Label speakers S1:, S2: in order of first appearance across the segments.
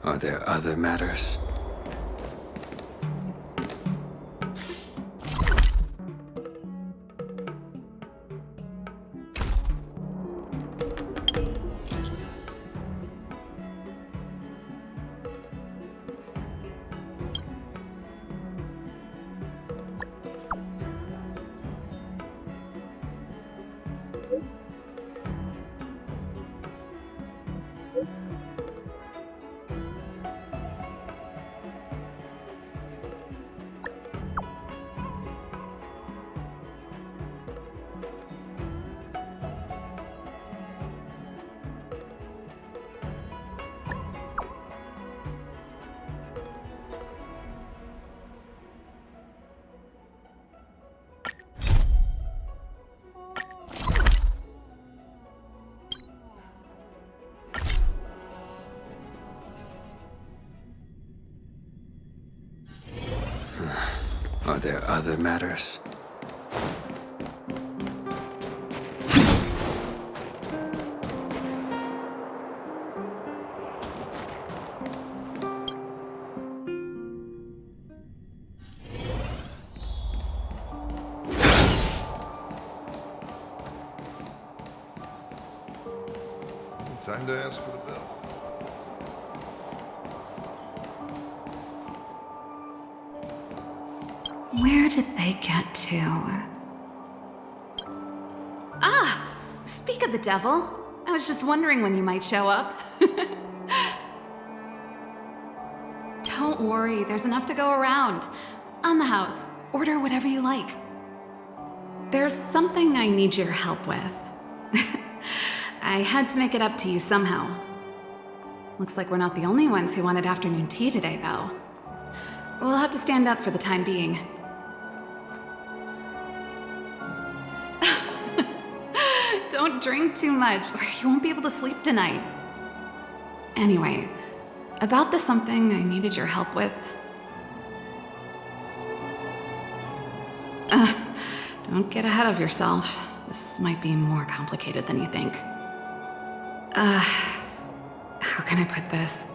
S1: Are there other matters? Are there other matters?
S2: Time to ask for the bill.
S3: Where did they get to? Ah! Speak of the devil. I was just wondering when you might show up. Don't worry, there's enough to go around. On the house. Order whatever you like. There's something I need your help with. I had to make it up to you somehow. Looks like we're not the only ones who wanted afternoon tea today, though. We'll have to stand up for the time being. Don't drink too much, or you won't be able to sleep tonight. Anyway, about the something I needed your help with. Don't get ahead of yourself. This might be more complicated than you think. How can I put this?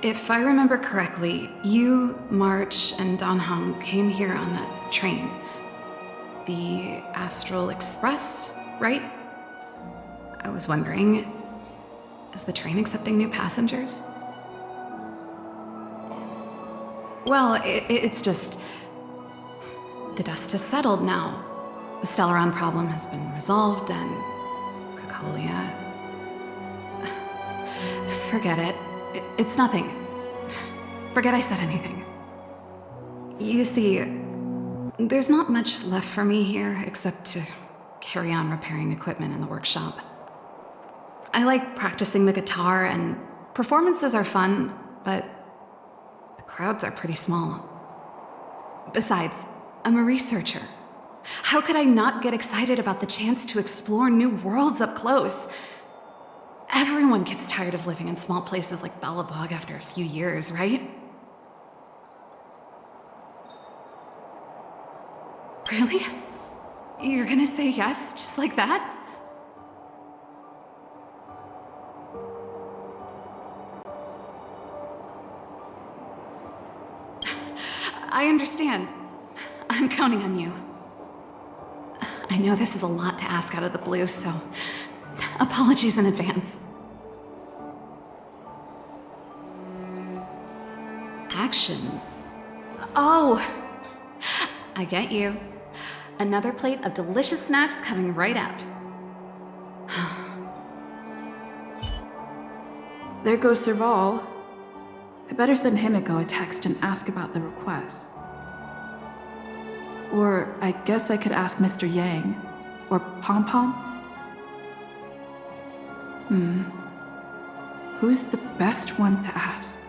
S3: If I remember correctly, you, March, and Donghong came here on that train. The Astral Express, right? I was wondering, is the train accepting new passengers? Well, it's just... the dust has settled now. The Stellaron problem has been resolved, and... Cacolia... Forget it. It's nothing. Forget I said anything. You see, there's not much left for me here except to carry on repairing equipment in the workshop. I like practicing the guitar, and performances are fun, but the crowds are pretty small. Besides, I'm a researcher. How could I not get excited about the chance to explore new worlds up close? Everyone gets tired of living in small places like Bellabog after a few years, right? Really? You're gonna say yes, just like that? I understand. I'm counting on you. I know this is a lot to ask out of the blue, so apologies in advance. Actions. Oh, I get you. Another plate of delicious snacks coming right up.
S4: There goes Serval. I better send Himiko a text and ask about the request. Or I guess I could ask Mr. Yang. Or Pom Pom. Who's the best one to ask?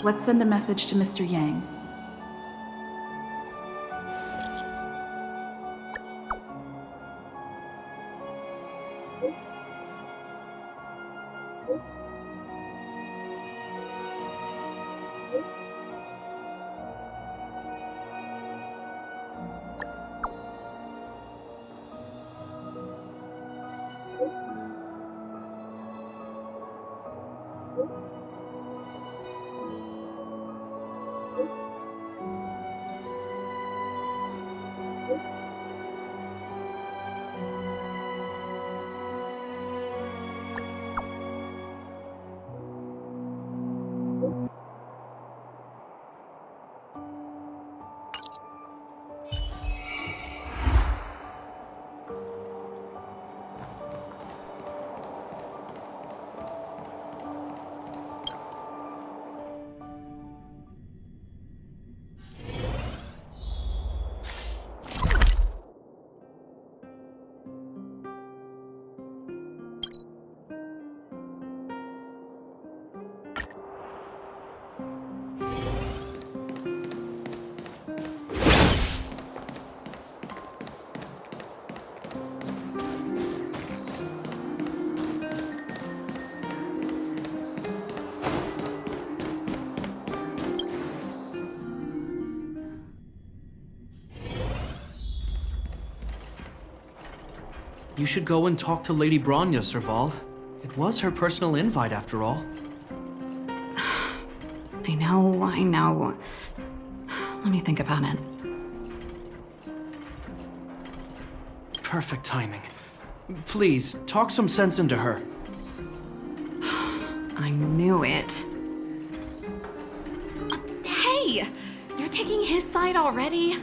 S4: Let's send a message to Mr. Yang.
S5: You should go and talk to Lady Bronya, Serval. It was her personal invite, after all.
S3: I know. Let me think about it.
S5: Perfect timing. Please, talk some sense into her.
S3: I knew it. Hey! You're taking his side already?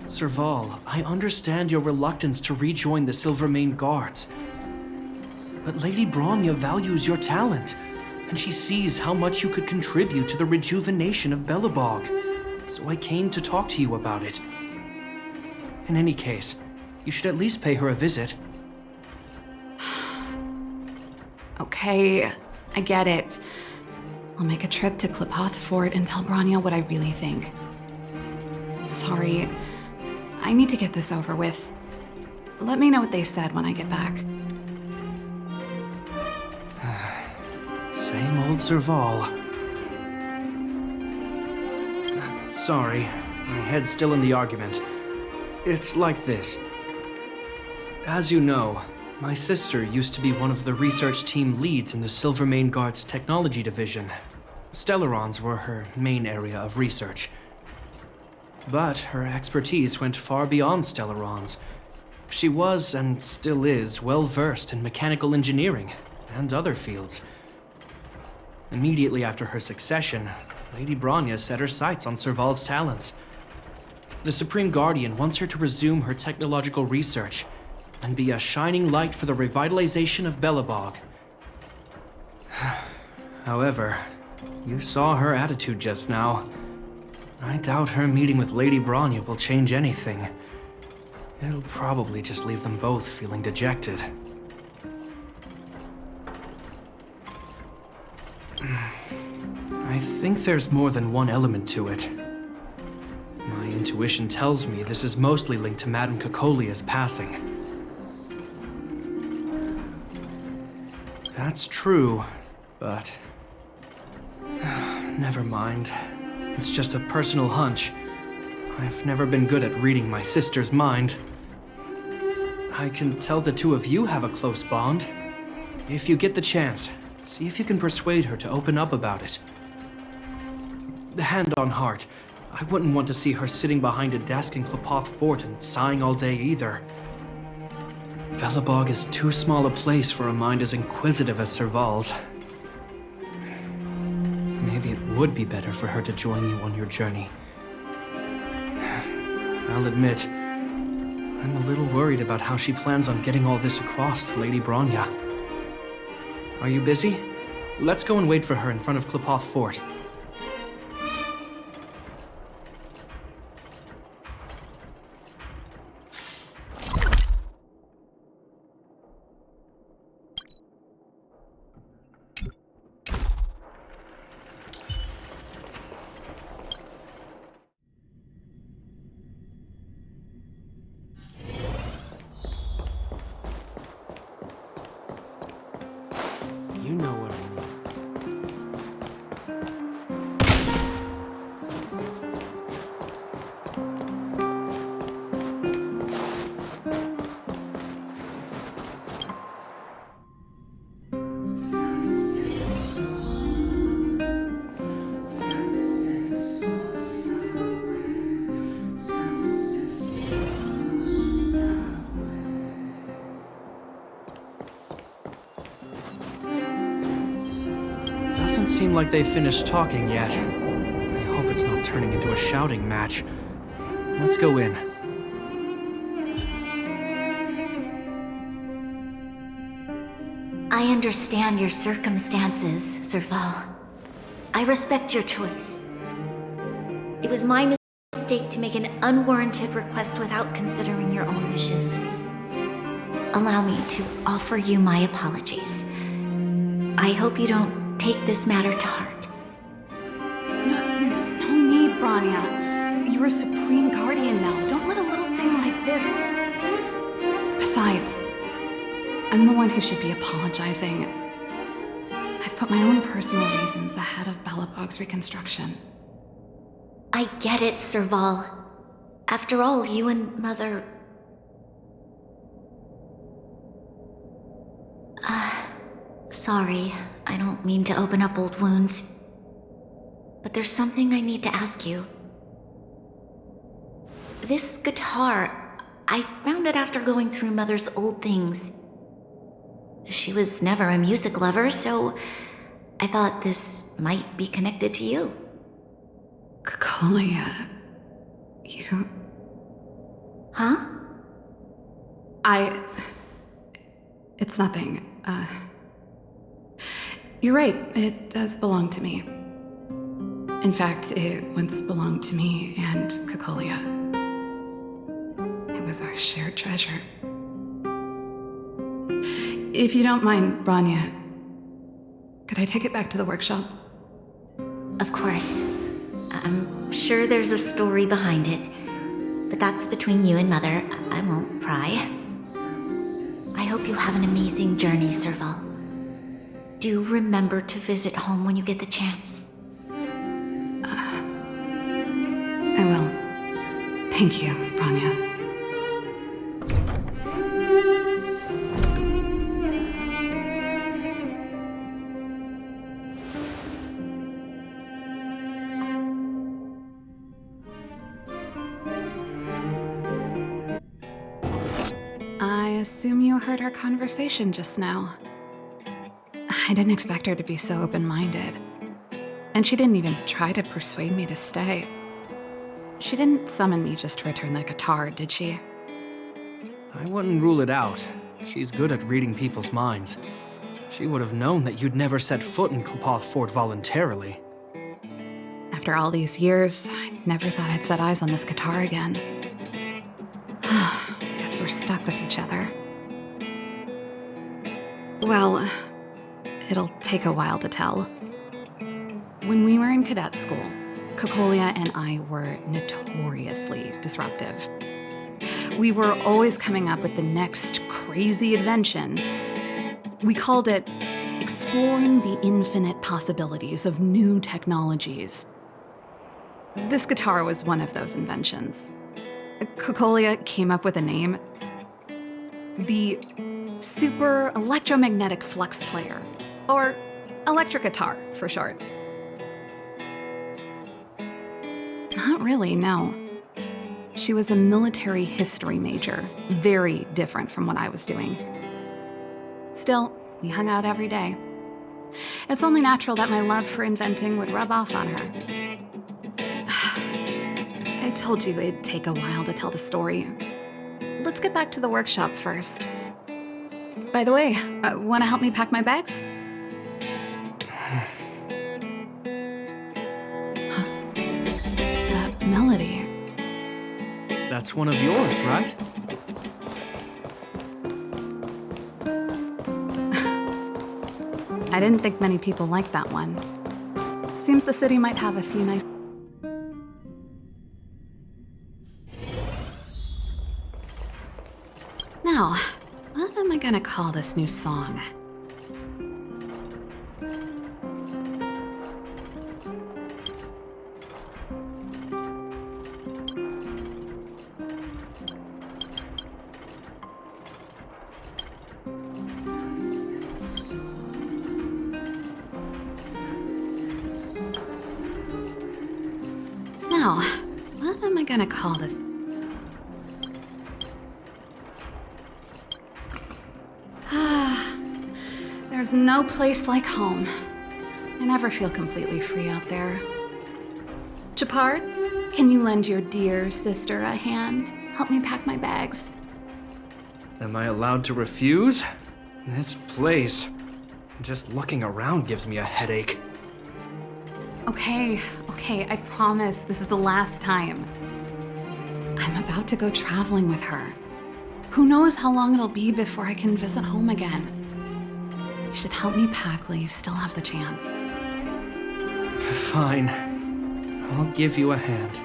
S5: Serval, I understand your reluctance to rejoin the Silvermane Guards. But Lady Bronya values your talent, and she sees how much you could contribute to the rejuvenation of Belobog. So I came to talk to you about it. In any case, you should at least pay her a visit.
S3: Okay, I get it. I'll make a trip to Klipoth Fort and tell Bronya what I really think. Sorry, I need to get this over with. Let me know what they said when I get back.
S5: Same old Serval. Sorry, my head's still in the argument. It's like this. As you know, my sister used to be one of the research team leads in the Silvermane Guard's technology division. Stellarons were her main area of research. But her expertise went far beyond Stellarons. She was, and still is, well versed in mechanical engineering and other fields. Immediately after her succession, Lady Bronya set her sights on Serval's talents. The Supreme Guardian wants her to resume her technological research and be a shining light for the revitalization of Belobog. However, you saw her attitude just now. I doubt her meeting with Lady Bronya will change anything. It'll probably just leave them both feeling dejected. I think there's more than one element to it. My intuition tells me this is mostly linked to Madame Cocolia's passing. That's true, but... never mind. It's just a personal hunch. I've never been good at reading my sister's mind. I can tell the two of you have a close bond. If you get the chance, see if you can persuade her to open up about it. Hand on heart, I wouldn't want to see her sitting behind a desk in Klipoth Fort and sighing all day either. Belobog is too small a place for a mind as inquisitive as Serval's. Maybe it would be better for her to join you on your journey. I'll admit, I'm a little worried about how she plans on getting all this across to Lady Bronya. Are you busy? Let's go and wait for her in front of Klipoth Fort. You know what I mean. Doesn't seem like they've finished talking yet. I hope it's not turning into a shouting match. Let's go in.
S6: I understand your circumstances, Serval. I respect your choice. It was my mistake to make an unwarranted request without considering your own wishes. Allow me to offer you my apologies. I hope you don't take this matter to heart.
S3: No need, Bronya. You're a Supreme Guardian now. Don't let a little thing like this... Besides, I'm the one who should be apologizing. I've put my own personal reasons ahead of Belobog's reconstruction.
S6: I get it, Serval. After all, you and Mother... Sorry, I don't mean to open up old wounds. But there's something I need to ask you. This guitar, I found it after going through Mother's old things. She was never a music lover, so I thought this might be connected to you.
S3: Cocolia, you...
S6: Huh?
S3: It's nothing. You're right, it does belong to me. In fact, it once belonged to me and Cocolia. It was our shared treasure. If you don't mind, Rania, could I take it back to the workshop?
S6: Of course. I'm sure there's a story behind it. But that's between you and Mother. I won't pry. I hope you have an amazing journey, Serval. Do remember to visit home when you get the chance.
S3: I will. Thank you, Rania. I assume you heard our conversation just now. I didn't expect her to be so open-minded. And she didn't even try to persuade me to stay. She didn't summon me just to return the guitar, did she?
S5: I wouldn't rule it out. She's good at reading people's minds. She would have known that you'd never set foot in Klopoth Fort voluntarily.
S3: After all these years, I never thought I'd set eyes on this guitar again. Guess we're stuck with each other. Well, it'll take a while to tell. When we were in cadet school, Cocolia and I were notoriously disruptive. We were always coming up with the next crazy invention. We called it exploring the infinite possibilities of new technologies. This guitar was one of those inventions. Cocolia came up with a name. The Super Electromagnetic Flux Player, or electric guitar for short. Not really, no. She was a military history major, very different from what I was doing. Still, we hung out every day. It's only natural that my love for inventing would rub off on her. I told you it'd take a while to tell the story. Let's get back to the workshop first. By the way, want to help me pack my bags? That melody.
S5: That's one of yours, right?
S3: I didn't think many people liked that one. Seems the city might have a few nice... Now, what am I gonna call this new song? Now, what am I gonna call this? There's no place like home. I never feel completely free out there. Chapard, can you lend your dear sister a hand? Help me pack my bags.
S5: Am I allowed to refuse? This place... just looking around gives me a headache.
S3: Okay, I promise this is the last time. I'm about to go traveling with her. Who knows how long it'll be before I can visit home again. You should help me pack while you still have the chance.
S5: Fine. I'll give you a hand.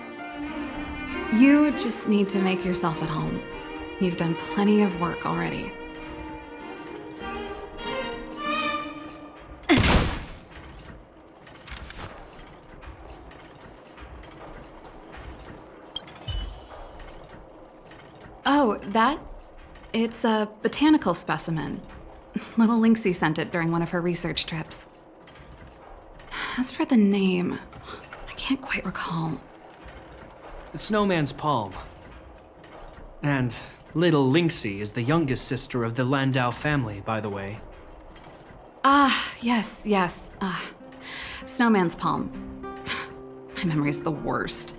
S3: You just need to make yourself at home. You've done plenty of work already. Oh, that? It's a botanical specimen. Little Lynxie sent it during one of her research trips. As for the name, I can't quite recall.
S5: Snowman's Palm. And little Lynxie is the youngest sister of the Landau family, by the way.
S3: Yes. Snowman's Palm. My memory's the worst.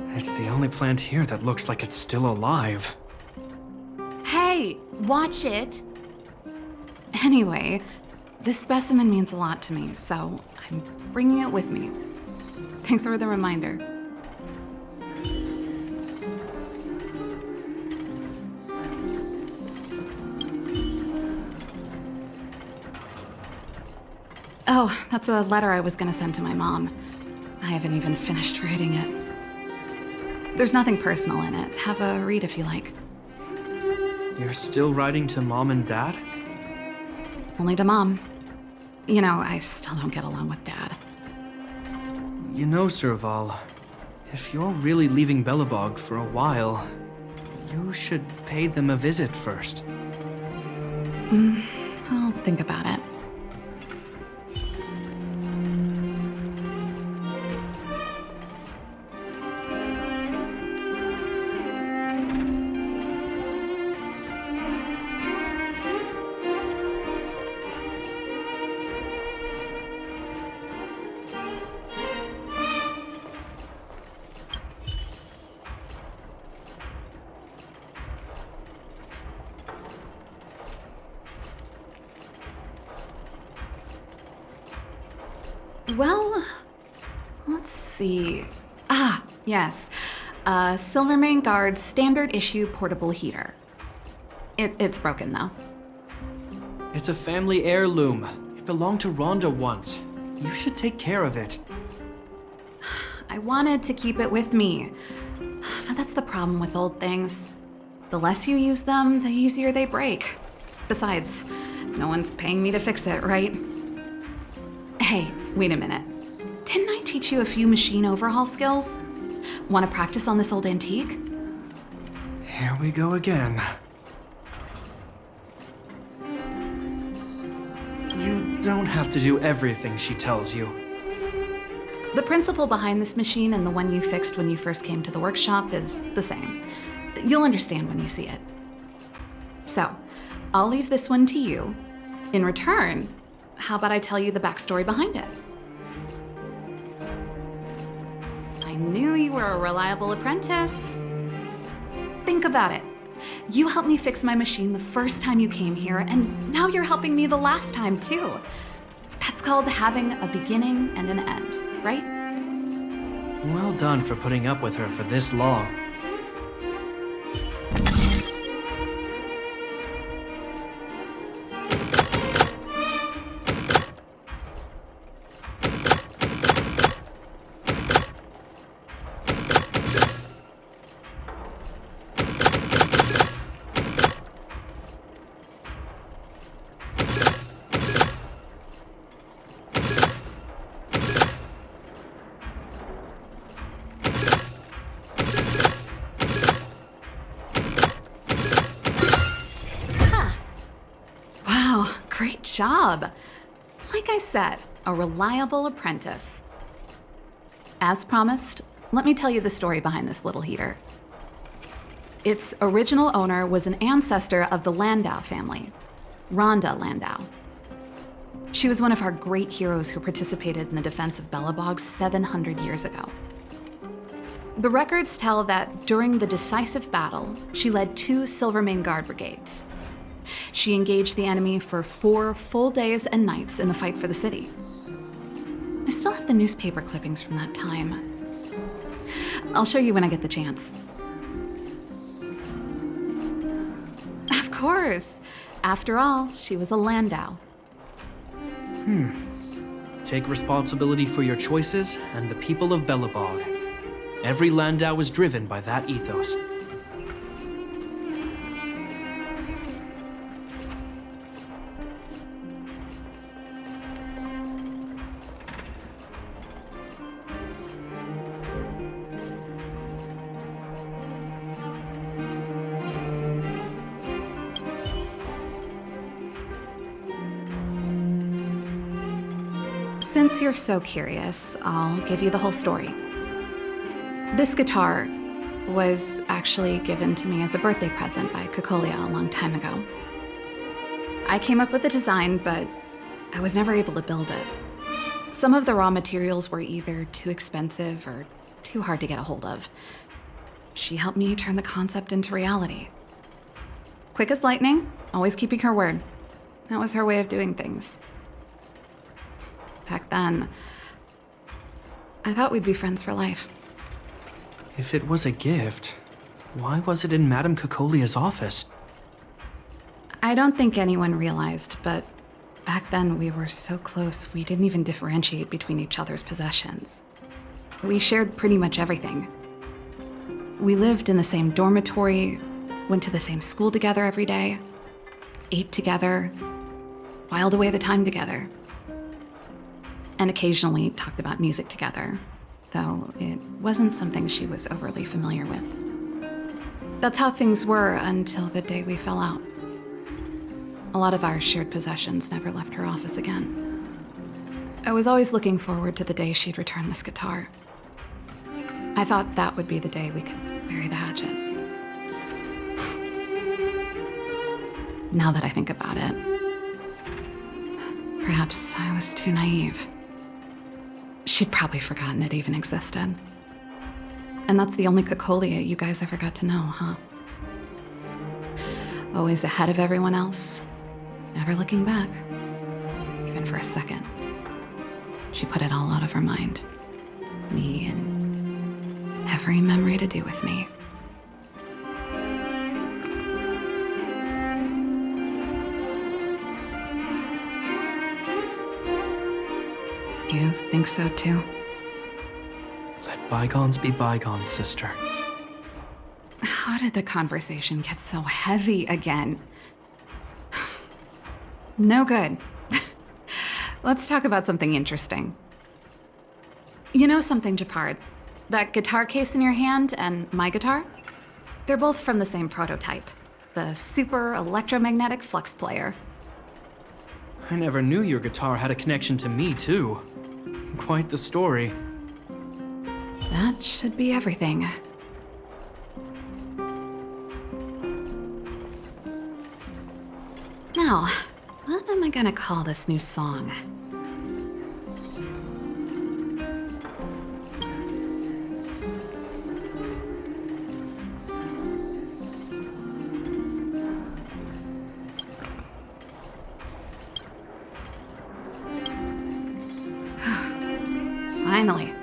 S5: It's the only plant here that looks like it's still alive.
S6: Hey, watch it.
S3: Anyway, this specimen means a lot to me, so I'm bringing it with me. Thanks for the reminder. Oh, that's a letter I was gonna send to my mom. I haven't even finished writing it. There's nothing personal in it. Have a read if you like.
S5: You're still writing to Mom and Dad?
S3: Only to Mom. You know, I still don't get along with Dad.
S5: You know, Serval, if you're really leaving Belobog for a while, you should pay them a visit first.
S3: I'll think about it. Well, let's see. Yes. Silvermane Guard's standard issue portable heater. It's broken, though.
S5: It's a family heirloom. It belonged to Rhonda once. You should take care of it.
S3: I wanted to keep it with me. But that's the problem with old things. The less you use them, the easier they break. Besides, no one's paying me to fix it, right? Hey, wait a minute. Didn't I teach you a few machine overhaul skills? Want to practice on this old antique?
S5: Here we go again. You don't have to do everything she tells you.
S3: The principle behind this machine and the one you fixed when you first came to the workshop is the same. You'll understand when you see it. So, I'll leave this one to you. In return, how about I tell you the backstory behind it? I knew you were a reliable apprentice. Think about it. You helped me fix my machine the first time you came here, and now you're helping me the last time, too. That's called having a beginning and an end, right?
S5: Well done for putting up with her for this long.
S3: Great job. Like I said, a reliable apprentice. As promised, let me tell you the story behind this little heater. Its original owner was an ancestor of the Landau family, Rhonda Landau. She was one of our great heroes who participated in the defense of Belobog 700 years ago. The records tell that during the decisive battle, she led 2 Silvermane Guard brigades. She engaged the enemy for 4 full days and nights in the fight for the city. I still have the newspaper clippings from that time. I'll show you when I get the chance. Of course. After all, she was a Landau.
S5: Take responsibility for your choices and the people of Belobog. Every Landau is driven by that ethos.
S3: Since you're so curious, I'll give you the whole story. This guitar was actually given to me as a birthday present by Kokolia a long time ago. I came up with the design, but I was never able to build it. Some of the raw materials were either too expensive or too hard to get a hold of. She helped me turn the concept into reality. Quick as lightning, always keeping her word. That was her way of doing things. Back then, I thought we'd be friends for life.
S5: If it was a gift, why was it in Madame Kokolia's office?
S3: I don't think anyone realized, but back then we were so close we didn't even differentiate between each other's possessions. We shared pretty much everything. We lived in the same dormitory, went to the same school together every day, ate together, whiled away the time together, and occasionally talked about music together, though it wasn't something she was overly familiar with. That's how things were until the day we fell out. A lot of our shared possessions never left her office again. I was always looking forward to the day she'd return this guitar. I thought that would be the day we could bury the hatchet. Now that I think about it, perhaps I was too naive. She'd probably forgotten it even existed. And that's the only Kokolia you guys ever got to know, huh? Always ahead of everyone else, never looking back, even for a second. She put it all out of her mind. Me and every memory to do with me. You think so too?
S5: Let bygones be bygones, sister.
S3: How did the conversation get so heavy again? No good. Let's talk about something interesting. You know something, Japard? That guitar case in your hand and my guitar? They're both from the same prototype. The super electromagnetic flux player.
S5: I never knew your guitar had a connection to me, too. Quite the story.
S3: That should be everything. Now, what am I gonna call this new song? Finally.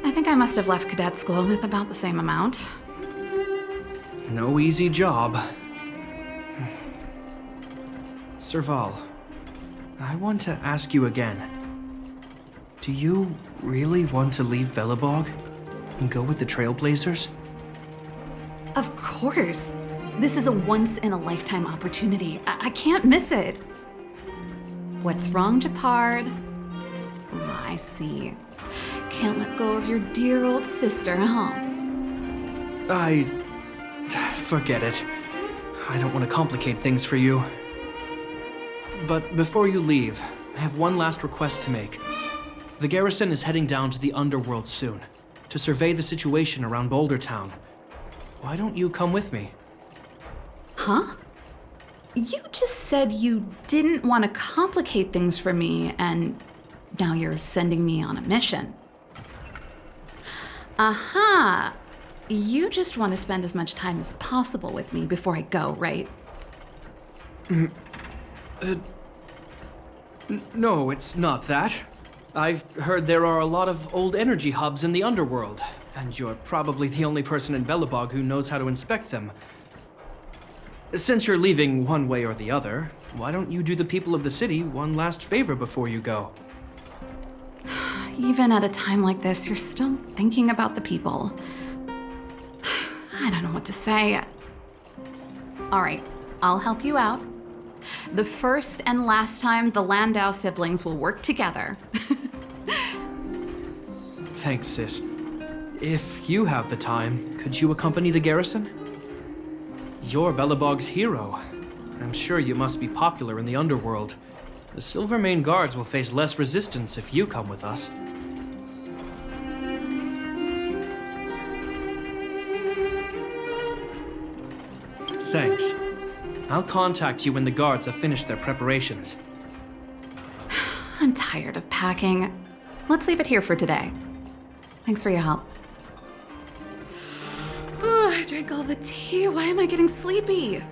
S3: I think I must have left cadet school with about the same amount.
S5: No easy job. Serval, I want to ask you again. Do you really want to leave Belobog and go with the Trailblazers?
S3: Of course. This is a once-in-a-lifetime opportunity. I can't miss it. What's wrong, Japard? I see. Can't let go of your dear old sister, huh?
S5: Forget it. I don't want to complicate things for you. But before you leave, I have one last request to make. The garrison is heading down to the underworld soon, to survey the situation around Boulder Town. Why don't you come with me?
S3: Huh? You just said you didn't want to complicate things for me, and now you're sending me on a mission. Aha! You just want to spend as much time as possible with me before I go, right?
S5: No, it's not that. I've heard there are a lot of old energy hubs in the underworld, and you're probably the only person in Belobog who knows how to inspect them. Since you're leaving one way or the other, why don't you do the people of the city one last favor before you go?
S3: Even at a time like this, you're still thinking about the people. I don't know what to say. All right, I'll help you out. The first and last time the Landau siblings will work together.
S5: Thanks, sis. If you have the time, could you accompany the garrison? You're Belobog's hero. I'm sure you must be popular in the underworld. The Silvermane guards will face less resistance if you come with us. Thanks. I'll contact you when the guards have finished their preparations.
S3: I'm tired of packing. Let's leave it here for today. Thanks for your help. I drank all the tea. Why am I getting sleepy?